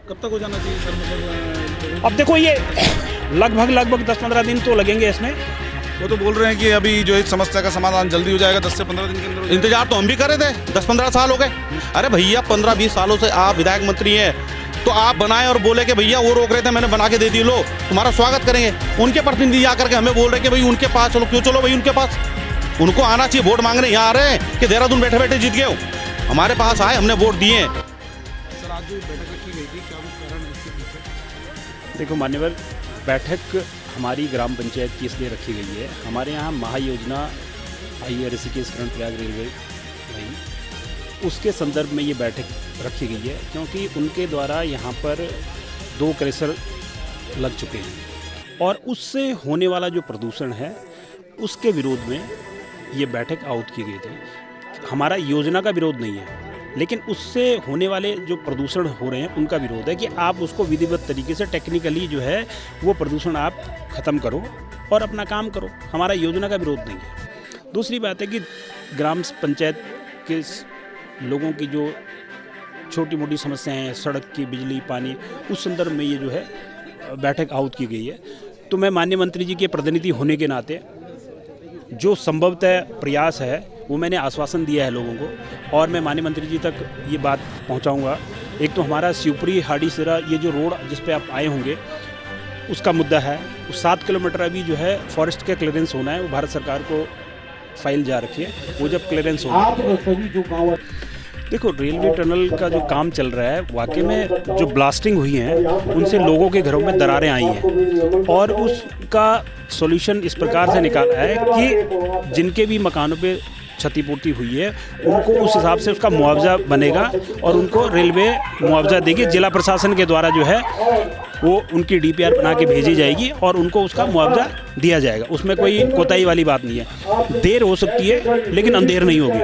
कब तक हो जाना चाहिए सर? मतलब अब देखो, ये लगभग 10-15 दिन तो लगेंगे इसमें। वो तो बोल रहे हैं कि अभी जो इस समस्या का समाधान जल्दी हो जाएगा, 10 से 15 दिन के अंदर। इंतजार तो हम भी कर रहे थे, 10-15 साल हो गए। अरे भैया 15-20 सालों से आप विधायक मंत्री हैं, तो आप बनाए और बोले कि भैया वो रोक रहे थे, मैंने बना के दे दी, लो तुम्हारा स्वागत करेंगे। उनके प्रतिनिधि आकर के हमें बोल रहे कि भाई उनके पास चलो। क्यों चलो भाई उनके पास? उनको आना चाहिए। वोट मांगने यहाँ आ रहे हैं कि देहरादून बैठे बैठे जीत गए हो? हमारे पास आए, हमने वोट दिए। सर आज जो बैठक रखी गई थी, क्या कुछ कारण है इसके पीछे? देखो मान्यवर, बैठक हमारी ग्राम पंचायत की इसलिए रखी गई है, हमारे यहाँ महायोजना आई है ऋषिकेश कर्णप्रयाग रेलवे वही, उसके संदर्भ में ये बैठक रखी गई है, क्योंकि उनके द्वारा यहाँ पर 2 क्रशर लग चुके हैं और उससे होने वाला जो प्रदूषण है उसके विरोध में ये बैठक आउट की गई थी। हमारा योजना का विरोध नहीं है, लेकिन उससे होने वाले जो प्रदूषण हो रहे हैं उनका विरोध है कि आप उसको विधिवत तरीके से टेक्निकली जो है वो प्रदूषण आप ख़त्म करो और अपना काम करो। हमारा योजना का विरोध नहीं है। दूसरी बात है कि ग्राम पंचायत के लोगों की जो छोटी मोटी समस्याएं हैं, सड़क की, बिजली, पानी, उस संदर्भ में ये जो है बैठक आहुत की गई है। तो मैं माननीय मंत्री जी के प्रतिनिधि होने के नाते जो संभवतः प्रयास है वो मैंने आश्वासन दिया है लोगों को, और मैं माननीय मंत्री जी तक ये बात पहुंचाऊंगा। एक तो हमारा शिवपुरी हाडीसिरा ये जो रोड जिस पे आप आए होंगे उसका मुद्दा है, 7 किलोमीटर अभी जो है फॉरेस्ट का क्लियरेंस होना है, वो भारत सरकार को फाइल जा रखी है, वो जब क्लियरेंस होगा। देखो, रेलवे टनल का जो काम चल रहा है, वाकई में जो ब्लास्टिंग हुई है उनसे लोगों के घरों में दरारें आई हैं और उसका सॉल्यूशन इस प्रकार से निकाला है कि जिनके भी मकानों पे क्षतिपूर्ति हुई है उनको उस हिसाब से उसका मुआवजा बनेगा और उनको रेलवे मुआवजा देगी। जिला प्रशासन के द्वारा जो है वो उनकी DPR बना के भेजी जाएगी और उनको उसका मुआवजा दिया जाएगा। उसमें कोई कोताही वाली बात नहीं है। देर हो सकती है लेकिन अंधेर नहीं होगी।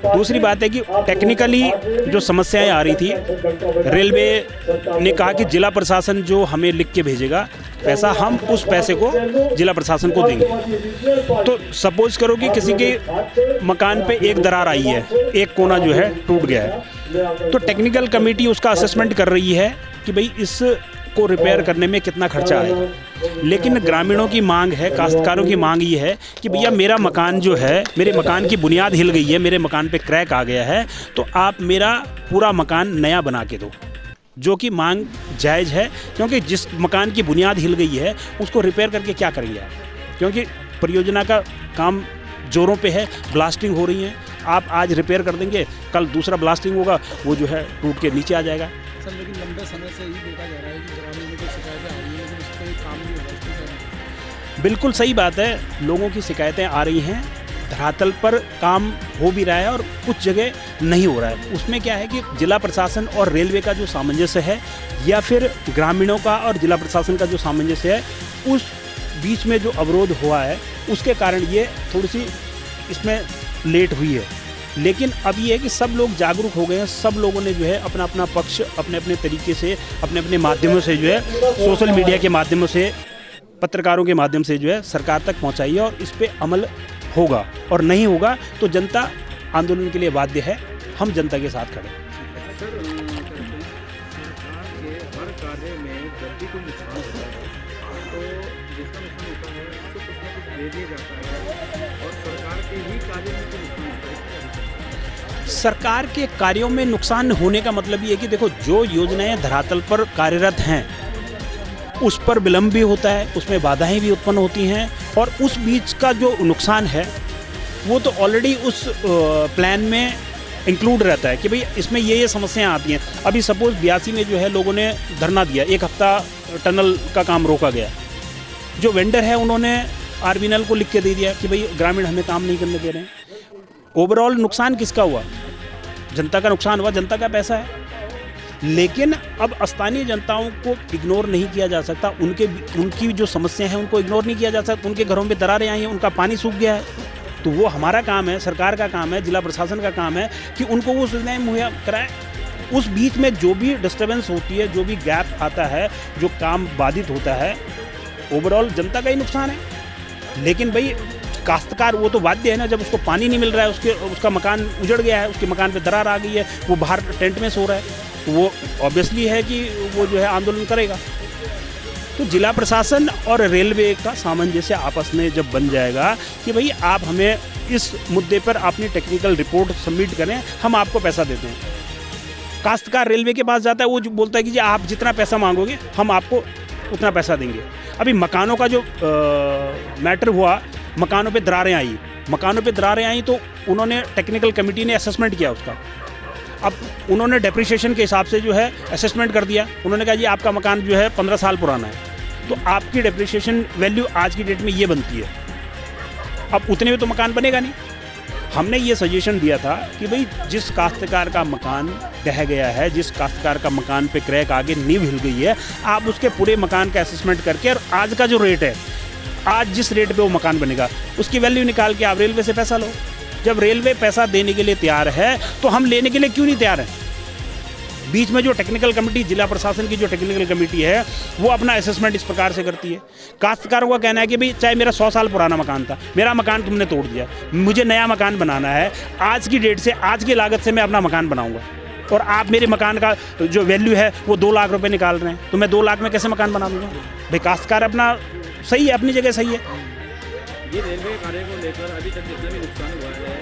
दूसरी बात है कि टेक्निकली जो समस्याएं आ रही थी, रेलवे ने कहा कि जिला प्रशासन जो हमें लिख के भेजेगा पैसा, हम उस पैसे को जिला प्रशासन को देंगे। तो सपोज करो कि किसी के मकान पे एक दरार आई है, एक कोना जो है टूट गया है, तो टेक्निकल कमेटी उसका असेसमेंट कर रही है कि भाई इसको रिपेयर करने में कितना खर्चा आएगा। लेकिन ग्रामीणों की मांग है, काश्तकारों की मांग ये है कि भैया मेरा मकान जो है, मेरे मकान की बुनियाद हिल गई है, मेरे मकान पे क्रैक आ गया है, तो आप मेरा पूरा मकान नया बना के दो। जो कि मांग जायज़ है, क्योंकि जिस मकान की बुनियाद हिल गई है उसको रिपेयर करके क्या करेंगे आप? क्योंकि परियोजना का काम जोरों पे है, ब्लास्टिंग हो रही है, आप आज रिपेयर कर देंगे, कल दूसरा ब्लास्टिंग होगा, वो जो है टूट के नीचे आ जाएगा। सर लेकिन लंबे समय से ही देखा जा रहा है कि ग्रामीणों की शिकायतें आ रही हैं, लेकिन उस पर काम नहीं हो रहा, इसको क्या? बिल्कुल सही बात है, लोगों की शिकायतें आ रही हैं, धरातल पर काम हो भी रहा है और कुछ जगह नहीं हो रहा है। उसमें क्या है कि जिला प्रशासन और रेलवे का जो सामंजस्य है या फिर ग्रामीणों का और जिला प्रशासन का जो सामंजस्य है, उस बीच में जो अवरोध हुआ है उसके कारण ये थोड़ी सी इसमें लेट हुई है। लेकिन अब ये है कि सब लोग जागरूक हो गए हैं, सब लोगों ने जो है अपना अपना पक्ष अपने अपने तरीके से, अपने अपने माध्यमों से जो है, सोशल मीडिया के माध्यमों से, पत्रकारों के माध्यम से जो है सरकार तक पहुँचाई है और इस पर अमल होगा, और नहीं होगा तो जनता आंदोलन के लिए बाध्य है। हम जनता के साथ खड़े हैं। हर कार्य में जब भी कोई नुकसान होता है तो जिसका नुकसान होता है उसको कुछ ना कुछ दे दिया जाता है और सरकार के ही कार्य में कोई नुकसान होता है। सरकार के कार्यों में नुकसान होने का मतलब ये है कि देखो, जो योजनाएं धरातल पर कार्यरत हैं उस पर विलम्ब भी होता है, उसमें बाधाएं भी उत्पन्न होती हैं, और उस बीच का जो नुकसान है वो तो ऑलरेडी उस प्लान में इंक्लूड रहता है कि भाई इसमें ये समस्याएं आती हैं। अभी सपोज 82 में जो है लोगों ने धरना दिया, 1 हफ्ता टनल का काम रोका गया। जो वेंडर है उन्होंने RVNL को लिख के दे दिया कि भाई ग्रामीण हमें काम नहीं करने दे रहे हैं। ओवरऑल नुकसान किसका हुआ? जनता का नुकसान हुआ, जनता का पैसा है। लेकिन अब स्थानीय जनताओं को इग्नोर नहीं किया जा सकता, उनकी जो समस्या है उनको इग्नोर नहीं किया जा सकता। उनके घरों में दरारें आई हैं, उनका पानी सूख गया है, तो वो हमारा काम है, सरकार का काम है, जिला प्रशासन का काम है कि उनको वो सुविधाएं मुहैया कराएं। उस बीच में जो भी डिस्टर्बेंस होती है, जो भी गैप आता है, जो काम बाधित होता है, ओवरऑल जनता का ही नुकसान है। लेकिन भाई काश्तकार वो तो बाध्य है ना, जब उसको पानी नहीं मिल रहा है, उसका मकान उजड़ गया है, उसके मकान पे दरार आ गई है, वो बाहर टेंट में सो रहा है, तो वो ऑब्वियसली है कि वो जो है आंदोलन करेगा। तो जिला प्रशासन और रेलवे का सामंजस्य आपस में जब बन जाएगा कि भाई आप हमें इस मुद्दे पर अपनी टेक्निकल रिपोर्ट सबमिट करें, हम आपको पैसा देते हैं। काश्तकार रेलवे के पास जाता है, वो जो बोलता है कि जी आप जितना पैसा मांगोगे हम आपको उतना पैसा देंगे। अभी मकानों का जो मैटर हुआ, मकानों पे दरारें आई तो उन्होंने टेक्निकल कमेटी ने असेसमेंट किया उसका। अब उन्होंने डेप्रिसिएशन के हिसाब से जो है असेसमेंट कर दिया। उन्होंने कहा जी आपका मकान जो है 15 साल पुराना है, तो आपकी डेप्रिसिएशन वैल्यू आज की डेट में ये बनती है। अब उतने में तो मकान बनेगा नहीं। हमने ये सजेशन दिया था कि भाई जिस काश्तकार का मकान ढह गया है, जिस काश्तकार का मकान पे क्रैक आगे नींव हिल गई है, आप उसके पूरे मकान का असेसमेंट करके और आज का जो रेट है, आज जिस रेट पे वो मकान बनेगा उसकी वैल्यू निकाल के आप रेलवे से पैसा लो। जब रेलवे पैसा देने के लिए तैयार है तो हम लेने के लिए क्यों नहीं तैयार हैं? बीच में जो टेक्निकल कमेटी, जिला प्रशासन की जो टेक्निकल कमेटी है, वो अपना असेसमेंट इस प्रकार से करती है। काश्तकारों का कहना है कि भाई चाहे मेरा 100 साल पुराना मकान था, मेरा मकान तुमने तोड़ दिया, मुझे नया मकान बनाना है, आज की डेट से, आज की लागत से मैं अपना मकान बनाऊंगा, और आप मेरे मकान का जो वैल्यू है वो 2 लाख रुपये निकाल रहे हैं, तो मैं 2 लाख में कैसे मकान बना दूंगा? भाई काश्तकार अपना सही है, अपनी जगह सही है। ये रेलवे कार्य को लेकर अभी तक जितना भी नुकसान हुआ है,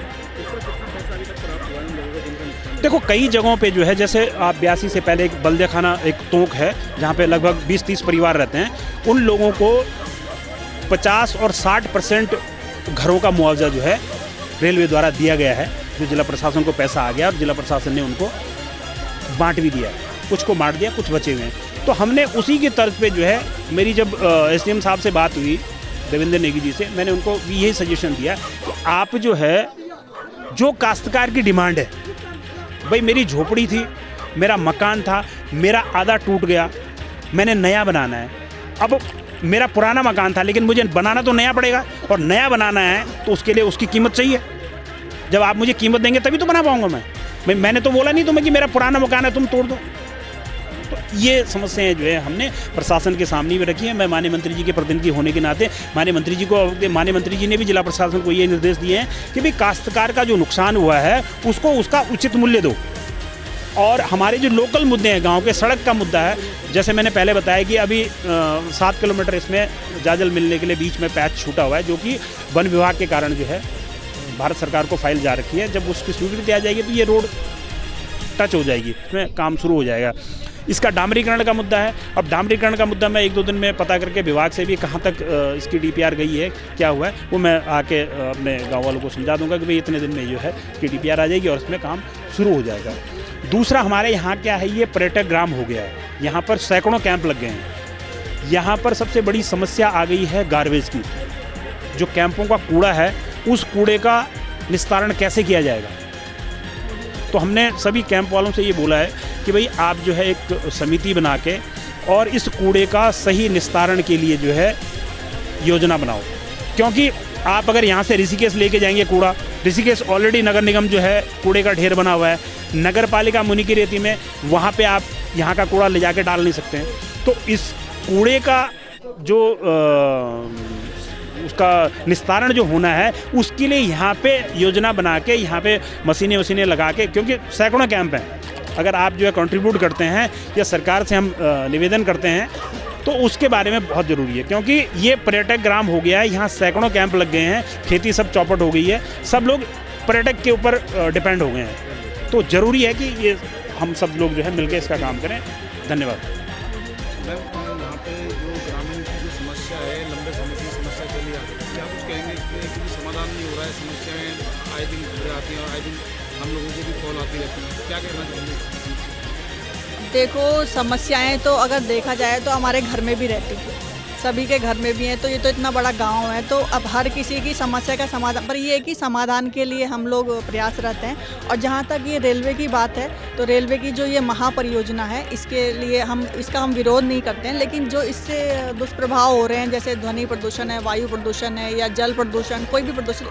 उसका कितना पैसा अभी तक प्राप्त हुआ है उन लोगों को जिनका नुकसान? देखो कई जगहों पे जो है, जैसे आप 82 से पहले एक बल्देखाना, एक तोक है जहाँ पे लगभग 20-30 परिवार रहते हैं, उन लोगों को 50 और 60% घरों का मुआवजा जो है रेलवे द्वारा दिया गया है। जो जिला प्रशासन को पैसा आ गया और जिला प्रशासन ने उनको बांट भी दिया, कुछ को बांट दिया, कुछ बचे हुए हैं। तो हमने उसी की तर्ज पे जो है, मेरी जब SDM साहब से बात हुई, देवेंद्र नेगी जी से, मैंने उनको भी यही सजेशन दिया कि आप जो है, जो काश्तकार की डिमांड है, भाई मेरी झोपड़ी थी, मेरा मकान था, मेरा आधा टूट गया, मैंने नया बनाना है। अब मेरा पुराना मकान था लेकिन मुझे बनाना तो नया पड़ेगा, और नया बनाना है तो उसके लिए उसकी कीमत चाहिए। जब आप मुझे कीमत देंगे तभी तो बना पाऊंगा मैं। मैंने तो बोला नहीं तुम्हें कि मेरा पुराना मकान है तुम तोड़ दो। तो ये समस्याएं जो है हमने प्रशासन के सामने भी रखी है। मैं माननीय मंत्री जी के प्रतिनिधि होने के नाते माननीय मंत्री जी ने भी जिला प्रशासन को ये निर्देश दिए हैं कि भाई काश्तकार का जो नुकसान हुआ है उसको उसका उचित मूल्य दो। और हमारे जो लोकल मुद्दे हैं, गांव के सड़क का मुद्दा है, जैसे मैंने पहले बताया कि अभी 7 किलोमीटर इसमें जाजल मिलने के लिए बीच में पैच छूटा हुआ है, जो कि वन विभाग के कारण जो है भारत सरकार को फाइल जा रखी है। जब उसकी स्वीकृति आ जाएगी तो ये रोड टच हो जाएगी, इसमें काम शुरू हो जाएगा। इसका डामरीकरण का मुद्दा है। अब डामरीकरण का मुद्दा मैं 1-2 दिन में पता करके विभाग से भी कहाँ तक इसकी DPR गई है, क्या हुआ है, वो मैं आके अपने गाँव वालों को समझा दूंगा कि भाई इतने दिन में जो है इसकी DPR आ जाएगी और इसमें काम शुरू हो जाएगा। दूसरा, हमारे यहाँ क्या है, ये पर्यटक ग्राम हो गया है, यहाँ पर सैकड़ों कैंप लग गए हैं। यहाँ पर सबसे बड़ी समस्या आ गई है गार्बेज की। जो कैंपों का कूड़ा है, उस कूड़े का निस्तारण कैसे किया जाएगा? तो हमने सभी कैंप वालों से ये बोला है कि भाई आप जो है एक समिति बना के और इस कूड़े का सही निस्तारण के लिए जो है योजना बनाओ। क्योंकि आप अगर यहाँ से ऋषिकेश लेके जाएंगे कूड़ा, ऋषिकेश ऑलरेडी नगर निगम जो है कूड़े का ढेर बना हुआ है, नगर पालिका मुनि की रेती में, वहाँ पे आप यहाँ का कूड़ा ले जाके डाल नहीं सकते हैं। तो इस कूड़े का जो उसका निस्तारण जो होना है, उसके लिए यहाँ पे योजना बना के, यहाँ पे मशीनें लगा के, क्योंकि सैकड़ों कैंप हैं, अगर आप जो है कंट्रीब्यूट करते हैं या सरकार से हम निवेदन करते हैं तो उसके बारे में बहुत ज़रूरी है। क्योंकि ये पर्यटक ग्राम हो गया है, यहाँ सैकड़ों कैंप लग गए हैं, खेती सब चौपट हो गई है, सब लोग पर्यटक के ऊपर डिपेंड हो गए हैं। तो ज़रूरी है कि ये हम सब लोग जो है मिलकर इसका काम करें। धन्यवाद। यहाँ पे जो ग्रामीण की जो समस्या है, लंबे समय से समस्या चली आ रही है, क्या कुछ कहेंगे कि समाधान नहीं हो रहा है? समस्याएं आए दिन घूम आती हैं और आए दिन हम लोगों को भी कॉल आती रहती है, क्या कहना चाहेंगे? देखो, समस्याएं तो अगर देखा जाए तो हमारे घर में भी रहती हैं, सभी के घर में भी हैं। तो ये तो इतना बड़ा गांव है, तो अब हर किसी की समस्या का समाधान, पर ये है कि समाधान के लिए हम लोग प्रयासरत हैं। और जहाँ तक ये रेलवे की बात है, तो रेलवे की जो ये महापरियोजना है, इसके लिए इसका हम विरोध नहीं करते हैं, लेकिन जो इससे दुष्प्रभाव हो रहे हैं, जैसे ध्वनि प्रदूषण है, वायु प्रदूषण है या जल प्रदूषण, कोई भी प्रदूषण,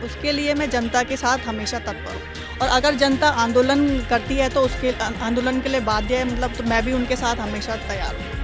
उसके लिए मैं जनता के साथ हमेशा तत्पर हूँ। और अगर जनता आंदोलन करती है तो उसके आंदोलन के लिए बाध्य है, मतलब तो मैं भी उनके साथ हमेशा तैयार हूँ।